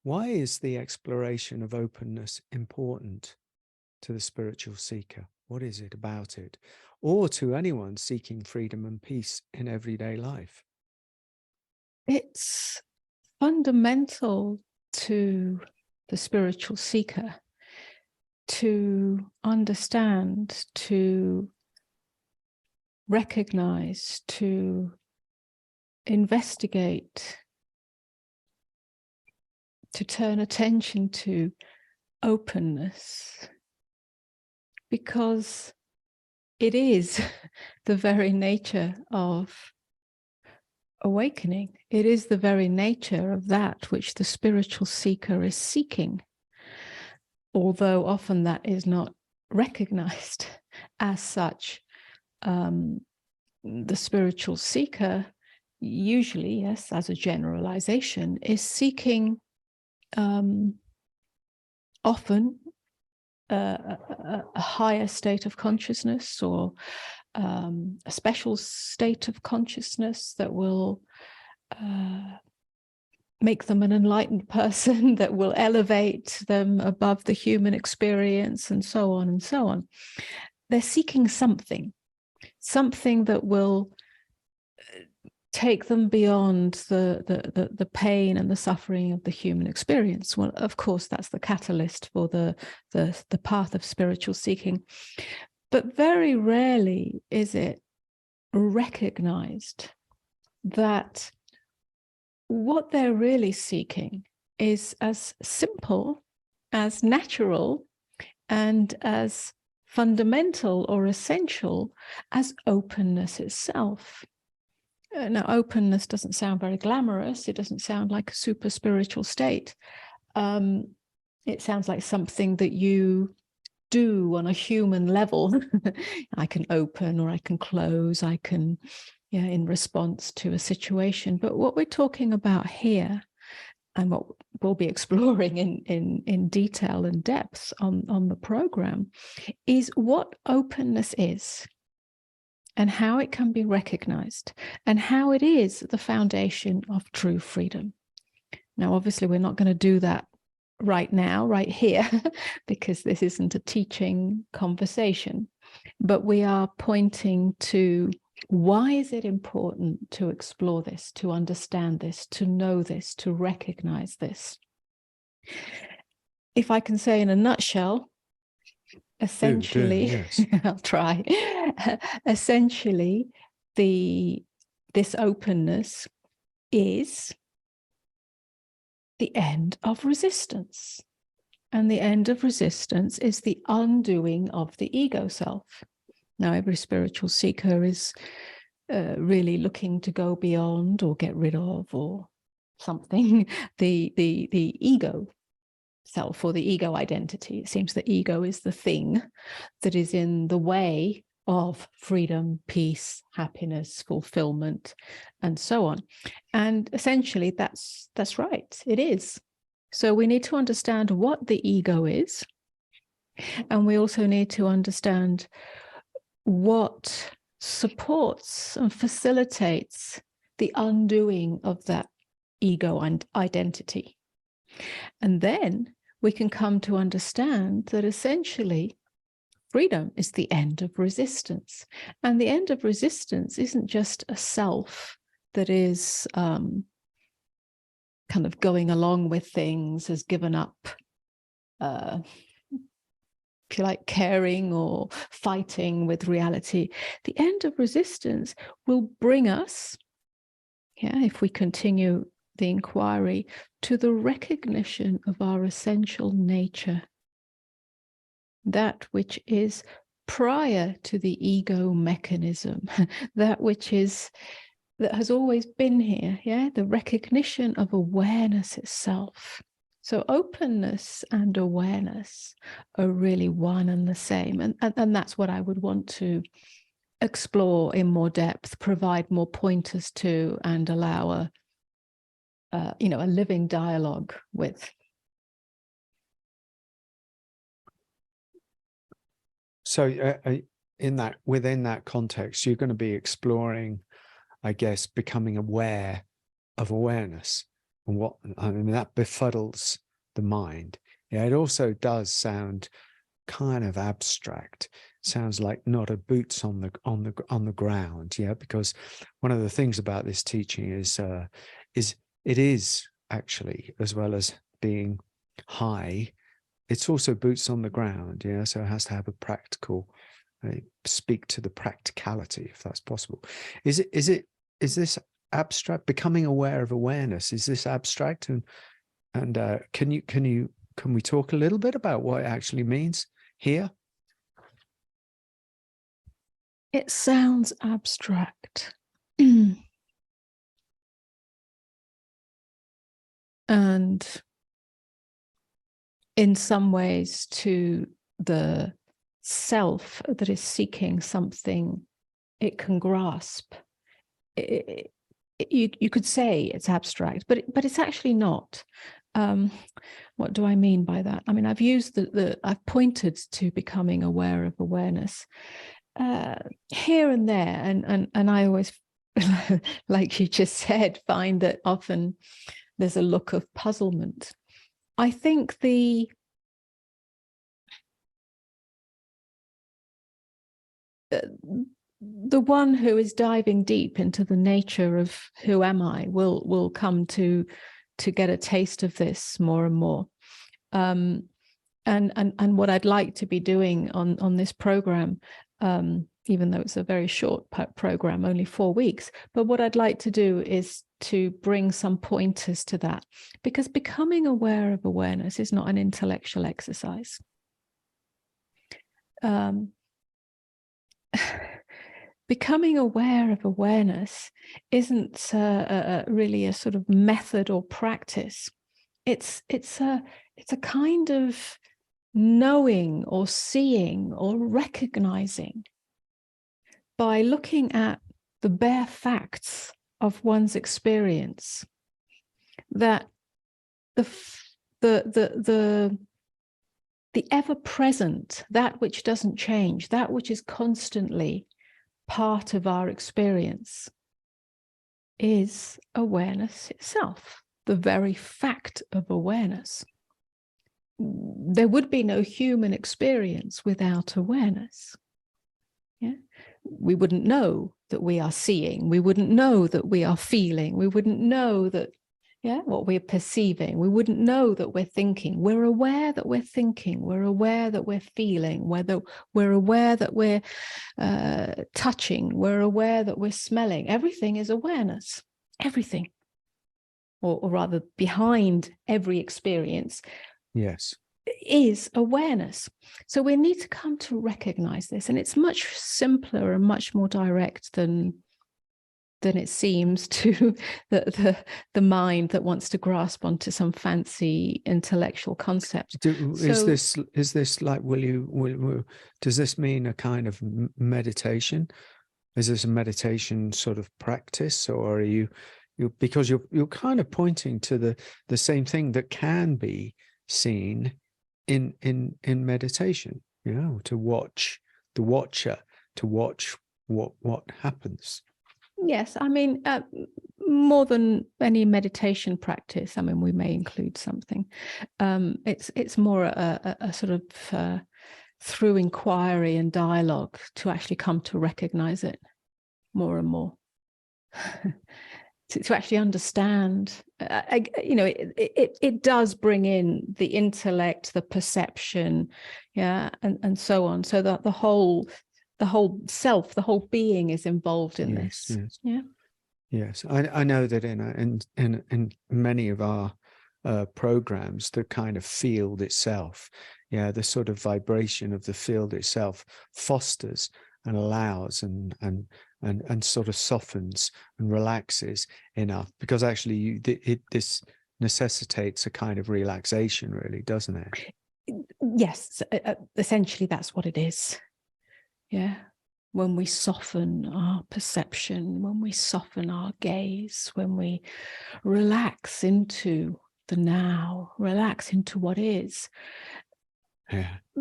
Why is the exploration of openness important to the spiritual seeker? What is it about it? Or to anyone seeking freedom and peace in everyday life? It's fundamental to the spiritual seeker to understand, to recognize, to investigate, to turn attention to openness, because it is the very nature of awakening. It is the very nature of that which the spiritual seeker is seeking, although often that is not recognized as such. The spiritual seeker usually, yes, as a generalization, is seeking often a higher state of consciousness, or a special state of consciousness that will make them an enlightened person, that will elevate them above the human experience, and so on and so on. They're seeking something that will take them beyond the pain and the suffering of the human experience. Well, of course, that's the catalyst for the path of spiritual seeking. But very rarely is it recognized that what they're really seeking is as simple, as natural, and as fundamental or essential as openness itself. Now, openness doesn't sound very glamorous. It doesn't sound like a super spiritual state. It sounds like something that you do on a human level. I can open or I can close. I can, yeah, in response to a situation. But what we're talking about here, and what we'll be exploring in detail and depth on the program, is what openness is, and how it can be recognized, and how it is the foundation of true freedom. Now, obviously, we're not going to do that right now, right here, because this isn't a teaching conversation, but we are pointing to why is it important to explore this, to understand this, to know this, to recognize this. If I can say in a nutshell, essentially, yes. I'll try. Essentially, this openness is the end of resistance. And the end of resistance is the undoing of the ego self. Now, every spiritual seeker is really looking to go beyond or get rid of or something, the ego self or the ego identity. It seems the ego is the thing that is in the way of freedom, peace, happiness, fulfillment, and so on. And essentially, that's right. It is. So we need to understand what the ego is, and we also need to understand what supports and facilitates the undoing of that ego and identity. And then we can come to understand that essentially freedom is the end of resistance. And the end of resistance isn't just a self that is kind of going along with things, has given up, if you like, caring or fighting with reality. The end of resistance will bring us, if we continue the inquiry, to the recognition of our essential nature, that which is prior to the ego mechanism, that has always been here, the recognition of awareness itself. So openness and awareness are really one and the same, and that's what I would want to explore in more depth, provide more pointers to, and allow a living dialogue with. So within that context, you're going to be exploring, I guess, becoming aware of awareness. And what, I mean, that befuddles the mind. Yeah, it also does sound kind of abstract. Sounds like not a boots on the ground. Yeah, because one of the things about this teaching is it is actually, as well as being high, it's also boots on the ground. Yeah, so it has to have a practical, speak to the practicality, if that's possible. Is this abstract? Becoming aware of awareness, is this abstract? And can we talk a little bit about what it actually means here? It sounds abstract. And in some ways, to the self that is seeking something it can grasp, you could say it's abstract, but it's actually not. What do I mean by that? I mean, I've used I've pointed to becoming aware of awareness here and there, and I always, like you just said, find that often there's a look of puzzlement. I think the one who is diving deep into the nature of who am I will come to get a taste of this more and more. And what I'd like to be doing on this program, even though it's a very short program, only 4 weeks, but what I'd like to do is to bring some pointers to that, because becoming aware of awareness is not an intellectual exercise. Becoming aware of awareness isn't really a sort of method or practice. It's a kind of knowing or seeing or recognizing by looking at the bare facts of one's experience, that the ever-present, that which doesn't change, that which is constantly part of our experience, is awareness itself, the very fact of awareness. There would be no human experience without awareness. Yeah? We wouldn't know that we are seeing. We wouldn't know that we are feeling. We wouldn't know that, what we're perceiving. We wouldn't know that we're thinking. We're aware that we're thinking. We're aware that we're feeling. We're aware that we're touching. We're aware that we're smelling. Everything is awareness. Everything. Or rather, behind every experience, yes, is awareness. So we need to come to recognize this, and it's much simpler and much more direct than it seems to the mind that wants to grasp onto some fancy intellectual concept. Is this like, does this mean a kind of meditation? Is this a meditation sort of practice, or are you because you're kind of pointing to the same thing that can be seen in meditation, to watch the watcher, to watch what happens. Yes, I mean, more than any meditation practice, I mean, we may include something. It's more a sort of through inquiry and dialogue to actually come to recognize it more and more. To actually understand, it does bring in the intellect, the perception, and so on, so that the whole self, the whole being is involved in this. Yes. I know that in many of our programs, the kind of field itself, the sort of vibration of the field itself fosters and allows and sort of softens and relaxes enough, because actually this necessitates a kind of relaxation, really, doesn't it? Yes, essentially that's what it is. When we soften our perception, when we soften our gaze, when we relax into the now, relax into what is,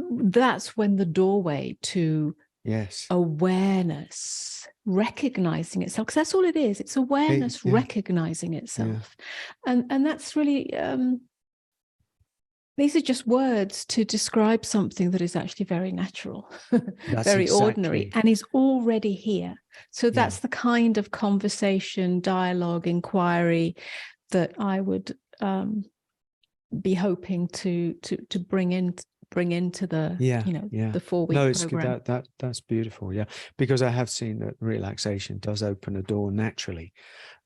that's when the doorway to Yes. awareness recognizing itself, because that's all it is. It's awareness recognizing itself. And that's really these are just words to describe something that is actually very natural, very ordinary, and is already here. So that's the kind of conversation, dialogue, inquiry that I would be hoping to bring into the the 4-week program. That's beautiful. Yeah, because I have seen that relaxation does open a door naturally,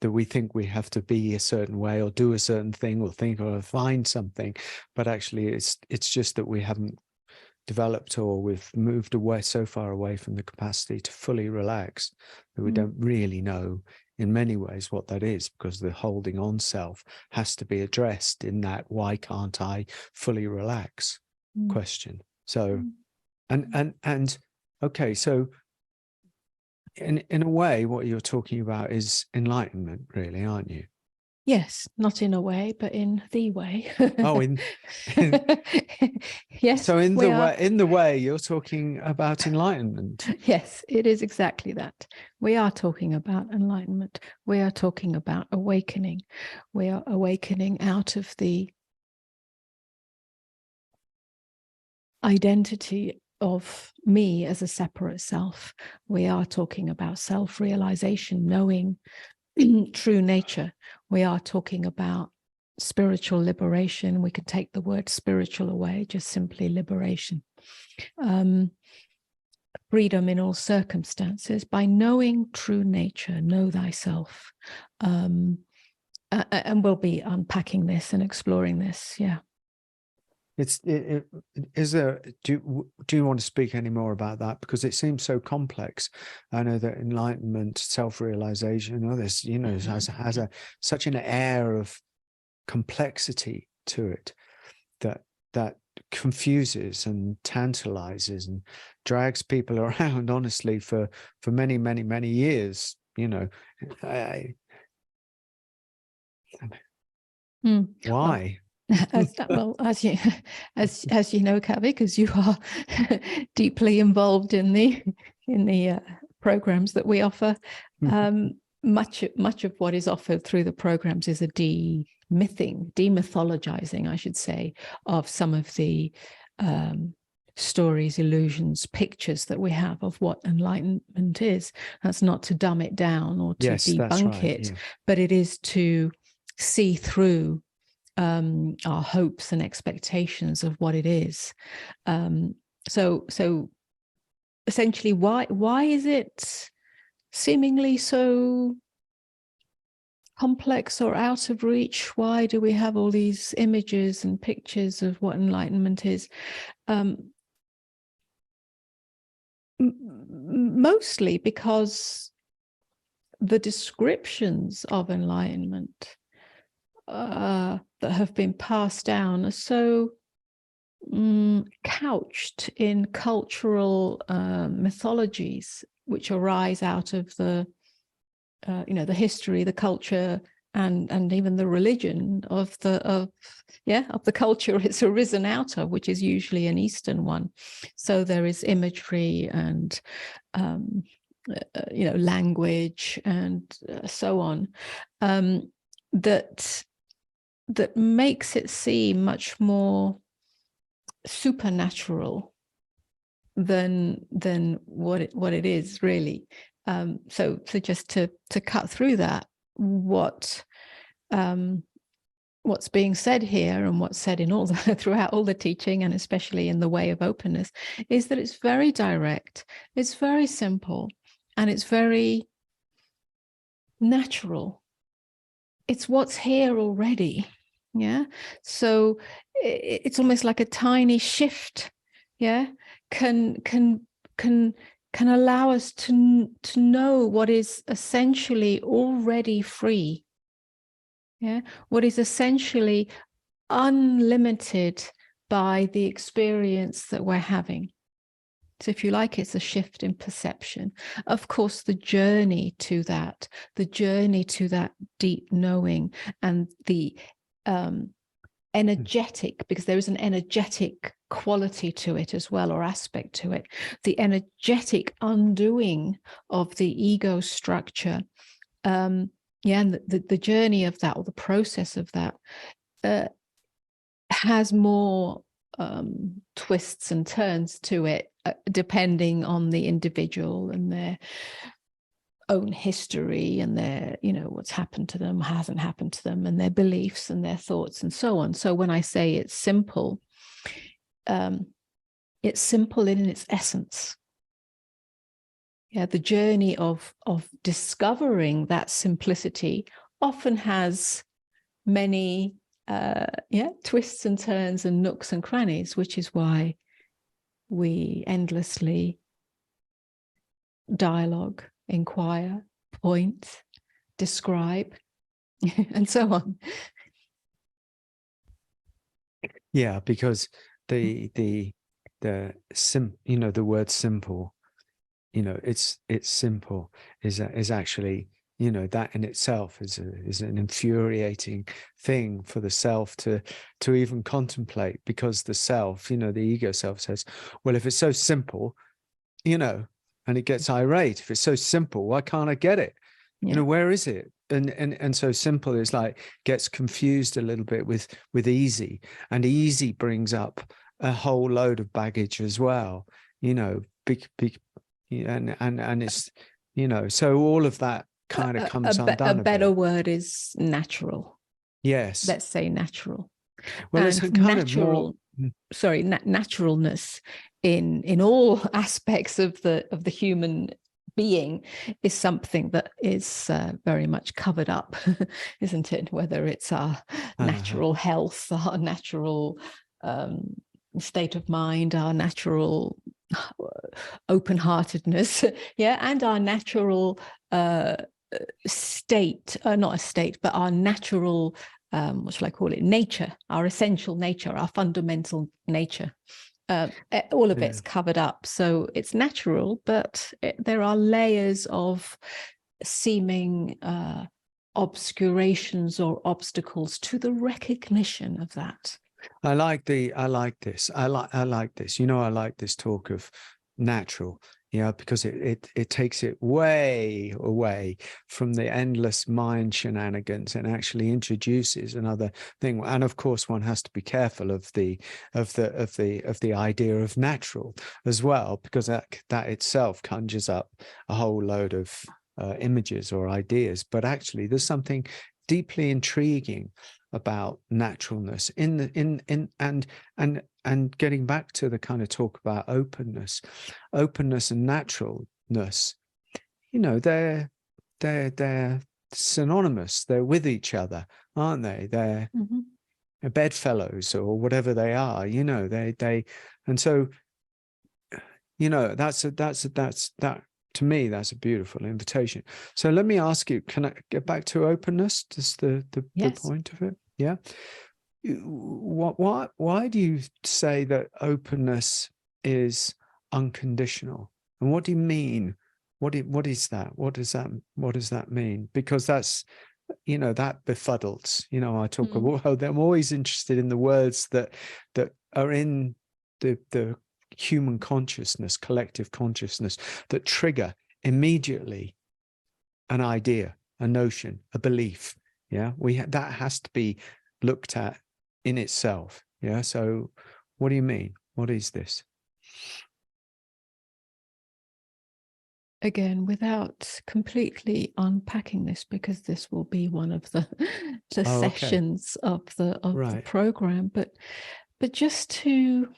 that we think we have to be a certain way or do a certain thing or think or find something, but actually it's just that we haven't developed, or we've moved away so far away from the capacity to fully relax that we don't really know in many ways what that is, because the holding on self has to be addressed in that why can't I fully relax question. So and okay, so in a way what you're talking about is enlightenment, really, aren't you? Yes, not in a way, but in the way. Oh, yes. So in the way you're talking about enlightenment. Yes, it is exactly that. We are talking about enlightenment. We are talking about awakening. We are awakening out of the identity of me as a separate self. We are talking about self-realization, knowing true nature. We are talking about spiritual liberation. We could take the word spiritual away, just simply liberation. Freedom in all circumstances by knowing true nature, know thyself. And we'll be unpacking this and exploring this. Yeah. Is there, do you want to speak any more about that, because it seems so complex? I know that enlightenment, self-realization, all this, has such an air of complexity to it that confuses and tantalizes and drags people around, honestly, for many, many, many years. Why? As you know, Kavi, because you are deeply involved in the programs that we offer, much of what is offered through the programs is a demythologizing, I should say, of some of the stories, illusions, pictures that we have of what enlightenment is. That's not to dumb it down or to debunk it, but it is to see through our hopes and expectations of what it is. So essentially, why is it seemingly so complex or out of reach? Why do we have all these images and pictures of what enlightenment is? Mostly because the descriptions of enlightenment that have been passed down are so couched in cultural mythologies, which arise out of the history, the culture, and even the religion of the culture it's arisen out of, which is usually an Eastern one. So there is imagery and language and so on that makes it seem much more supernatural than what it is really. So just to cut through that, what's being said here and what's said in throughout all the teaching, and especially in the Way of Openness, is that it's very direct, it's very simple, and it's very natural. It's what's here already. Yeah. So it's almost like a tiny shift. Yeah. Can allow us to know what is essentially already free. Yeah. What is essentially unlimited by the experience that we're having. So if you like, it's a shift in perception. Of course, the journey to that deep knowing and the energetic, because there is an energetic quality to it as well, or aspect to it, the energetic undoing of the ego structure. And the journey of that, or the process of that, has more twists and turns to it, depending on the individual and their own history and their, what's happened to them, hasn't happened to them, and their beliefs and their thoughts and so on. So when I say it's simple in its essence. Yeah, the journey of discovering that simplicity often has many twists and turns and nooks and crannies, which is why we endlessly dialogue, inquire, point, describe, and so on. Yeah, because the word simple, it's simple is actually, that in itself is an infuriating thing for the self to even contemplate, because the self, the ego self says, well, if it's so simple, and it gets irate. If it's so simple, why can't I get it? Yeah. Where is it? And so simple is like, gets confused a little bit with easy, and easy brings up a whole load of baggage as well, big and it's, so all of that kind of comes undone. A better word is natural. Yes. Let's say natural. Well, and it's kind natural, of more... naturalness in all aspects of the human being is something that is very much covered up, isn't it? Whether it's our natural health, our natural state of mind, our natural open-heartedness, and our natural state, not a state, but our natural, what shall I call it, nature, our essential nature, our fundamental nature. All of it's covered up. So it's natural, but there are layers of seeming obscurations or obstacles to the recognition of that. I like this. I like this. I like this talk of natural, because it takes it way away from the endless mind shenanigans and actually introduces another thing. And of course, one has to be careful of the idea of natural as well, because that itself conjures up a whole load of images or ideas. But actually, there's something deeply intriguing about naturalness and getting back to the kind of talk about openness and naturalness. They're synonymous. They're with each other, aren't they? They're bedfellows or whatever they are. They and so that. To me, that's a beautiful invitation. So let me ask you, can I get back to openness? Just the point of it? Yeah. Why do you say that openness is unconditional? And what do you mean? What is that? What does that mean? Because that's, that befuddles. I talk about, I'm always interested in the words that are in the human consciousness, collective consciousness, that trigger immediately an idea, a notion, a belief. That has to be looked at in itself. So what do you mean? What is this? Again, without completely unpacking this, because this will be one of the sessions of the program, but just to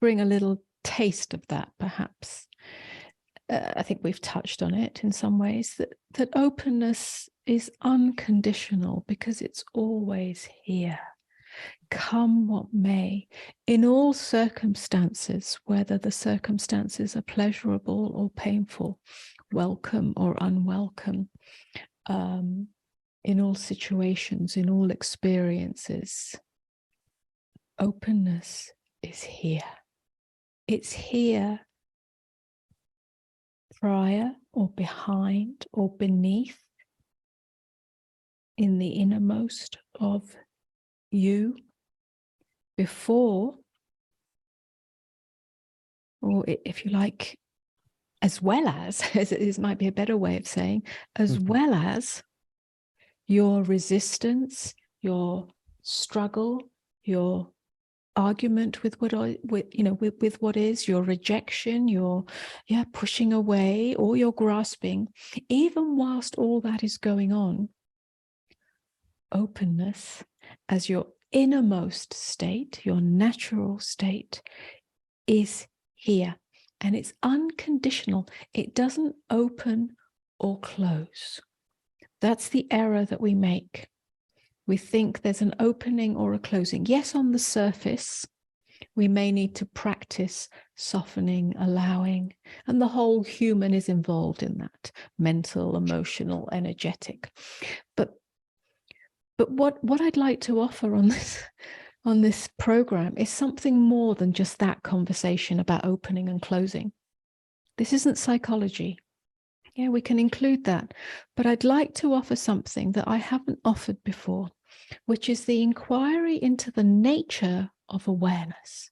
bring a little taste of that, perhaps. I think we've touched on it in some ways, that openness is unconditional because it's always here, come what may, in all circumstances, whether the circumstances are pleasurable or painful, welcome or unwelcome, in all situations, in all experiences. Openness is here. It's here, prior or behind or beneath, in the innermost of you before, or if you like, as well as, this might be a better way of saying, as well as your resistance, your struggle, your argument with what with what is, your rejection, your pushing away, or your grasping, even whilst all that is going on, openness as your innermost state, your natural state, is here. And it's unconditional. It doesn't open or close. That's the error that we make. We think there's an opening or a closing. Yes, on the surface, we may need to practice softening, allowing, and the whole human is involved in that, mental, emotional, energetic. But what I'd like to offer on this program is something more than just that conversation about opening and closing. This isn't psychology. Yeah, we can include that. But I'd like to offer something that I haven't offered before, which is the inquiry into the nature of awareness,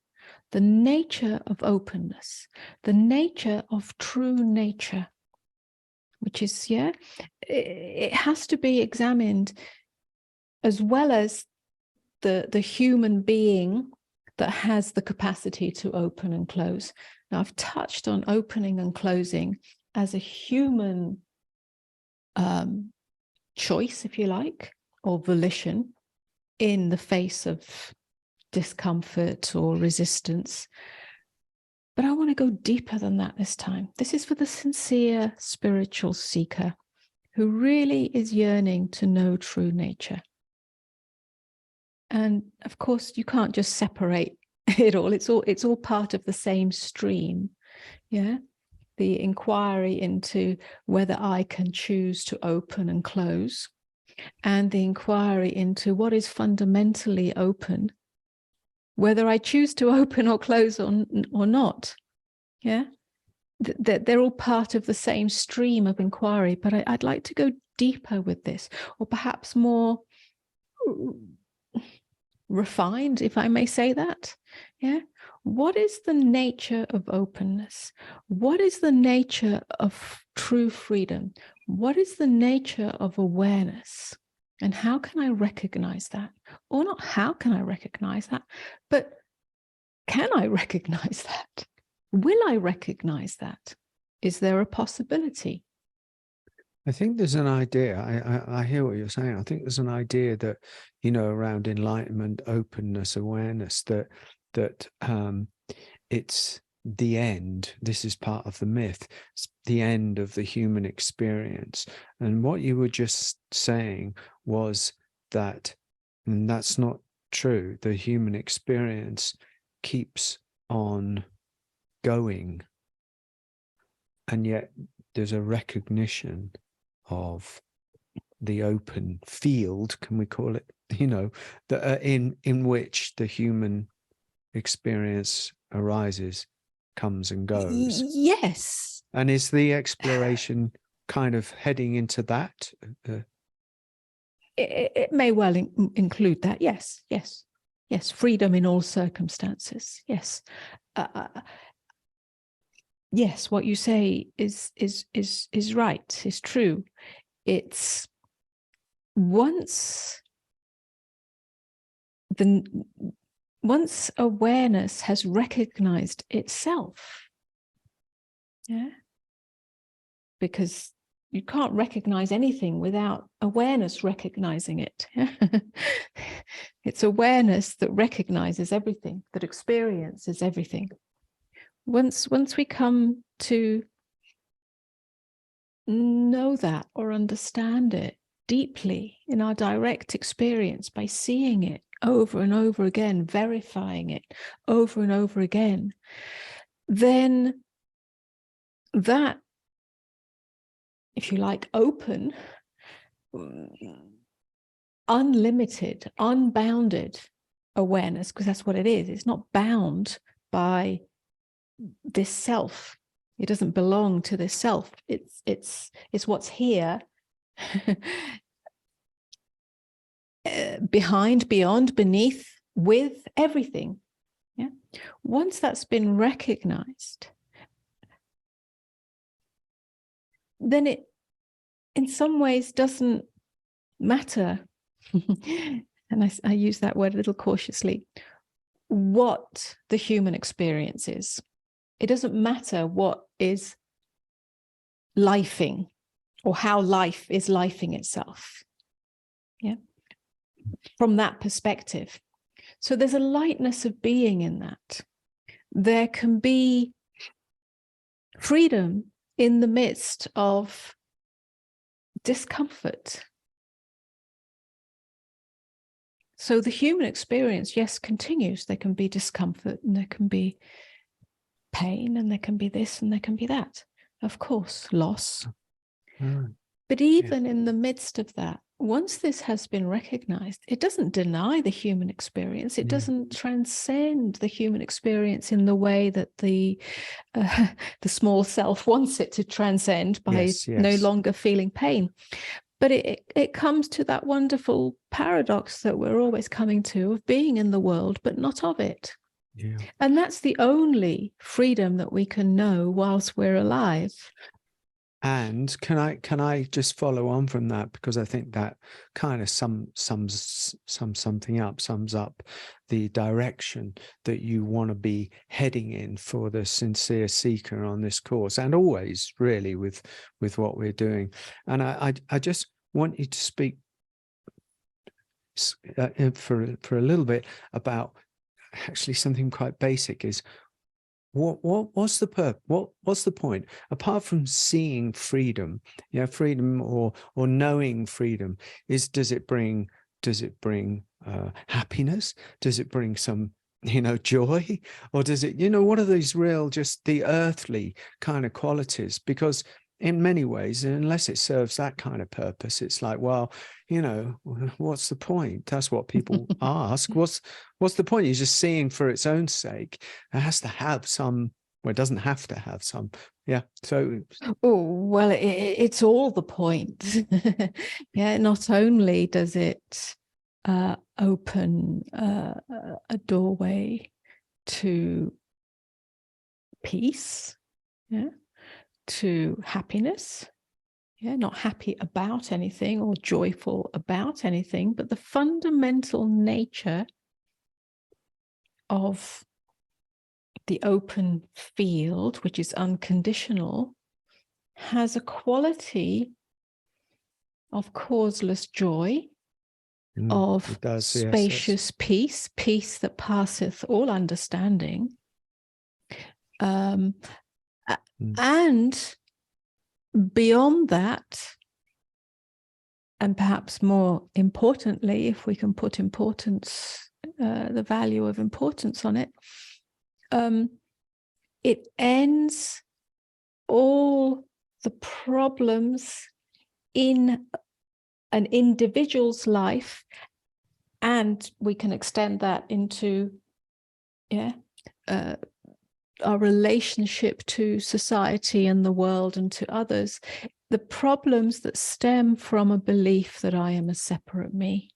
the nature of openness, the nature of true nature, which is, it has to be examined as well as the human being that has the capacity to open and close. Now, I've touched on opening and closing as a human choice, if you like, or volition in the face of discomfort or resistance. But I want to go deeper than that this time. This is for the sincere spiritual seeker who really is yearning to know true nature. And of course, you can't just separate it all. It's all part of the same stream. Yeah. The inquiry into whether I can choose to open and close, and the inquiry into what is fundamentally open, whether I choose to open or close or not. Yeah. They're all part of the same stream of inquiry, but I'd like to go deeper with this, or perhaps more refined, if I may say that. Yeah. What is the nature of openness? What is the nature of true freedom? What is the nature of awareness? And how can I recognize that? Or not how can I recognize that, but can I recognize that? Will I recognize that? Is there a possibility? I think there's an idea. I hear what you're saying. I think there's an idea that, around enlightenment, openness, awareness, that it's the end. This is part of the myth. It's the end of the human experience. And what you were just saying was that that's not true. The human experience keeps on going. And yet there's a recognition of the open field, can we call it, that in which the human experience arises, comes and goes. Yes. And is the exploration kind of heading into that? It may well include that. Yes. Freedom in all circumstances. Yes. Yes, what you say is right, is true. It's once awareness has recognized itself, yeah, because you can't recognize anything without awareness recognizing it. It's awareness that recognizes everything, that experiences everything. Once we come to know that or understand it deeply in our direct experience by seeing it over and over again, verifying it over and over again, then that, if you like, open, unlimited, unbounded awareness, because that's what it is. It's not bound by this self. It doesn't belong to this self. It's what's here. behind, beyond, beneath, with, everything. Yeah. Once that's been recognized, then it in some ways doesn't matter. And I use that word a little cautiously, what the human experience is. It doesn't matter what is lifing or how life is lifing itself. Yeah. From that perspective. So there's a lightness of being in that. There can be freedom in the midst of discomfort. So the human experience, yes, continues. There can be discomfort and there can be pain and there can be this and there can be that. Of course, loss. But even in the midst of that, once this has been recognized, it doesn't deny the human experience. It doesn't transcend the human experience in the way that the small self wants it to transcend by no longer feeling pain. But it comes to that wonderful paradox that we're always coming to of being in the world, but not of it. Yeah. And that's the only freedom that we can know whilst we're alive. And can I just follow on from that, because I think that kind of sums up the direction that you want to be heading in for the sincere seeker on this course, and always really with what we're doing. And I just want you to speak for a little bit about actually something quite basic. Is what's the purpose? What's the point apart from seeing freedom? Freedom or knowing freedom does it bring happiness? Does it bring some joy, or does it what are these real, just the earthly kind of qualities? Because in many ways, unless it serves that kind of purpose, it's like, well, what's the point? That's what people ask. What's the point? You're just seeing for its own sake. It has to have some, well, it doesn't have to have some. Yeah. So. Oh, well, it's all the point. Yeah. Not only does it open a doorway to peace, yeah, to happiness, yeah, not happy about anything or joyful about anything, but the fundamental nature of the open field, which is unconditional, has a quality of causeless joy, of spacious peace, peace that passeth all understanding. And beyond that, and perhaps more importantly, if we can put importance, the value of importance on it, it ends all the problems in an individual's life, and we can extend that into our relationship to society and the world and to others, the problems that stem from a belief that I am a separate me.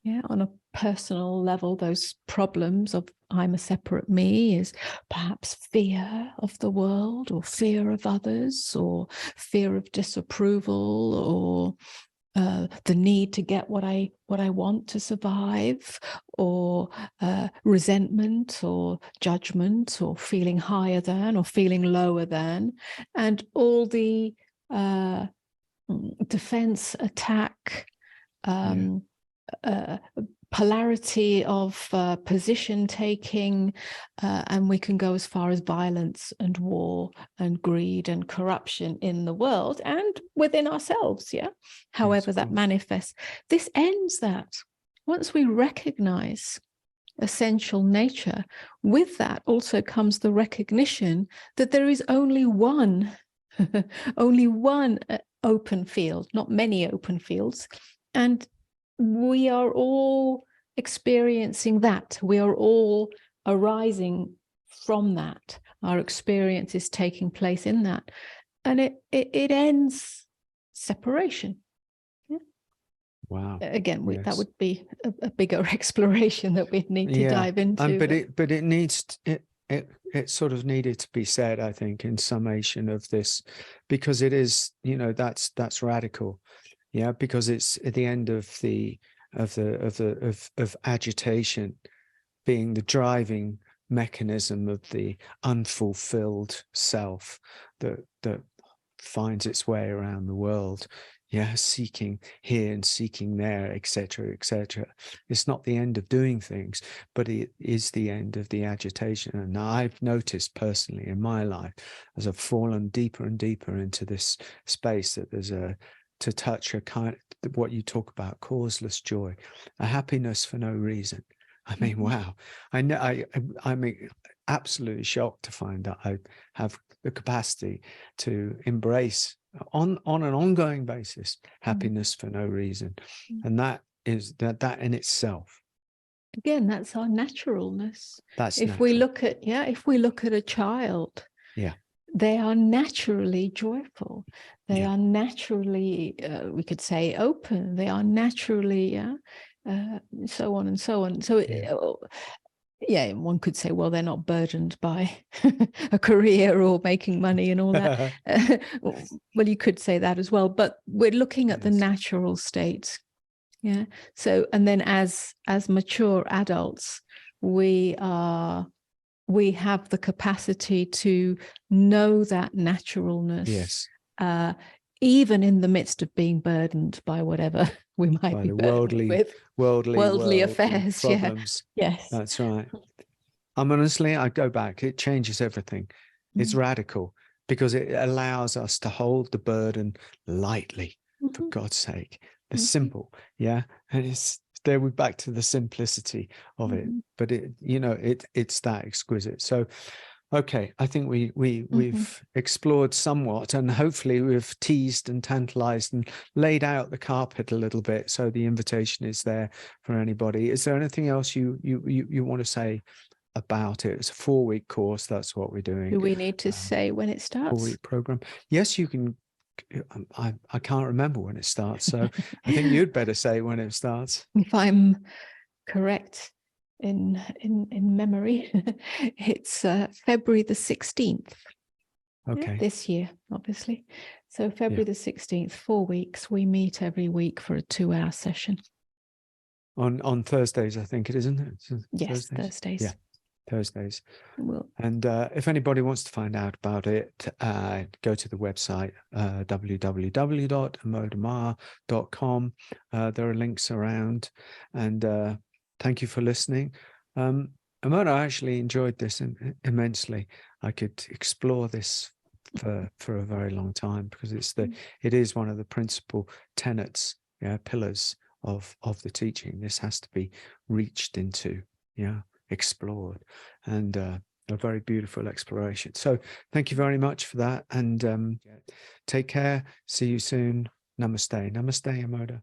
Yeah, on a personal level, those problems of I'm a separate me is perhaps fear of the world, or fear of others, or fear of disapproval, or the need to get what I want to survive, or resentment, or judgment, or feeling higher than, or feeling lower than, and all the defense, attack, polarity of position taking, and we can go as far as violence and war and greed and corruption in the world and within ourselves, however that manifests. This ends that. Once we recognize essential nature, with that also comes the recognition that there is only one only one open field, not many open fields, and we are all experiencing that. We are all arising from that. Our experience is taking place in that. And it ends separation. Wow. Again, that Yes. would be a bigger exploration that we'd need to dive into. But it needs it sort of needed to be said, I think, in summation of this, because it is, you know, that's radical. Yeah, because it's at the end of agitation being the driving mechanism of the unfulfilled self that finds its way around the world, yeah, seeking here and seeking there, etc., etc. It's not the end of doing things, but it is the end of the agitation. And I've noticed personally in my life, as I've fallen deeper and deeper into this space, that there's to touch a kind of what you talk about, causeless joy, a happiness for no reason. I mean, wow. I'm absolutely shocked to find that I have the capacity to embrace on an ongoing basis happiness for no reason. And that is that in itself. Again, that's our naturalness. That's if natural. we look at a child, yeah, they are naturally joyful. They are naturally, we could say, open. They are naturally, so on and so on. So, one could say, well, they're not burdened by a career or making money and all that. Well, you could say that as well. But we're looking at the natural state. Yeah. So, and then as mature adults, we have the capacity to know that naturalness, even in the midst of being burdened by whatever we might be burdened with. Worldly affairs, problems. Yeah. Yes, that's right. Honestly, I go back. It changes everything. It's radical because it allows us to hold the burden lightly. For God's sake, the simple, yeah. And it's there. We're back to the simplicity of it, but it's that exquisite. So, okay, I think we've explored somewhat, and hopefully we've teased and tantalized and laid out the carpet a little bit. So the invitation is there for anybody. Is there anything else you want to say about it? It's a 4-week course. That's what we're doing. Do we need to say when it starts? 4-week program. Yes, you can. I can't remember when it starts, so I think you'd better say when it starts. If I'm correct in memory, it's February the 16th. Okay. This year, obviously. So February the 16th, 4 weeks. We meet every week for a 2-hour session. On Thursdays, I think it is, isn't it? Yes, Thursdays. Yeah, Thursdays. And if anybody wants to find out about it, go to the website, www.AMODA'Maa.com. There are links around. And thank you for listening. Amoda, I actually enjoyed this immensely. I could explore this for a very long time, because it is one of the principal tenets, pillars of the teaching. This has to be reached into, explored, and a very beautiful exploration. So thank you very much for that, and take care. See you soon. Namaste. Namaste, Amoda.